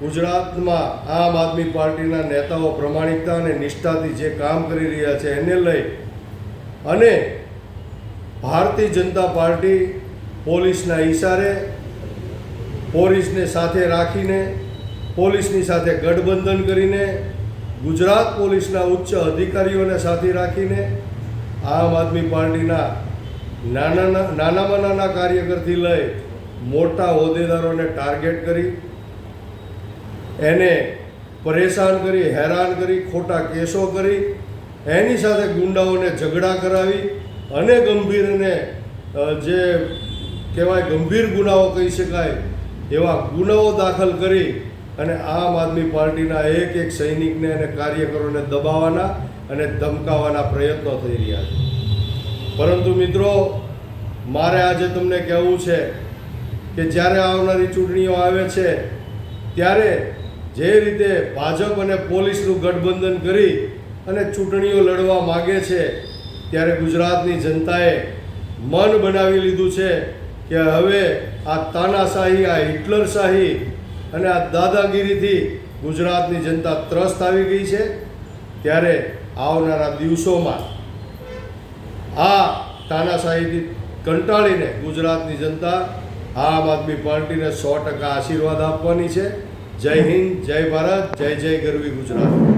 ગુજરાતમાં આમ આદમી પાર્ટીના નેતાઓ પ્રમાણિકતા અને નિષ્ઠાથી જે કામ કરી રહ્યા છે એને લઈ અને ભારતીય જનતા પાર્ટી પોલીસના ઈશારે, પોલીસને સાથે રાખીને, પોલીસની સાથે ગઠબંધન કરીને, ગુજરાત પોલીસના ઉચ્ચ અધિકારીઓને સાથે રાખીને આમ આદમી પાર્ટીના નાનામાં નાના કાર્યકરથી લઈ મોટા હોદ્દેદારોને ટાર્ગેટ કરી, એને પરેશાન કરી, હેરાન કરી, ખોટા કેસો કરી, એની સાથે ગુંડાઓને ઝઘડા કરાવી અને ગંભીર અને જે કહેવાય ગંભીર ગુનાઓ કહી શકાય એવા ગુનાઓ દાખલ કરી અને આમ આદમી પાર્ટીના એક સૈનિકને અને કાર્યકરોને દબાવવાના અને ધમકાવવાના પ્રયત્નો થઈ રહ્યા છે. પરંતુ મિત્રો, મારે આજે તમને કહેવું છે કે જ્યારે આવનારી ચૂંટણીઓ આવે છે ત્યારે જે રીતે ભાજપ અને પોલીસનું ગઠબંધન કરી અને ચૂંટણીઓ લડવા માગે છે ત્યારે ગુજરાતની જનતાએ મન બનાવી લીધું છે કે હવે આ તાનાશાહી, આ હિટલરશાહી અને આ દાદાગીરીથી ગુજરાતની જનતા ત્રસ્ત આવી ગઈ છે. ત્યારે આવનારા દિવસોમાં આ તાનાશાહીથી કંટાળીને ગુજરાતની જનતા આમ આદમી પાર્ટીને 100% આશીર્વાદ આપવાની છે. જય હિન્દ, જય ભારત, જય જય ગરવી ગુજરાત.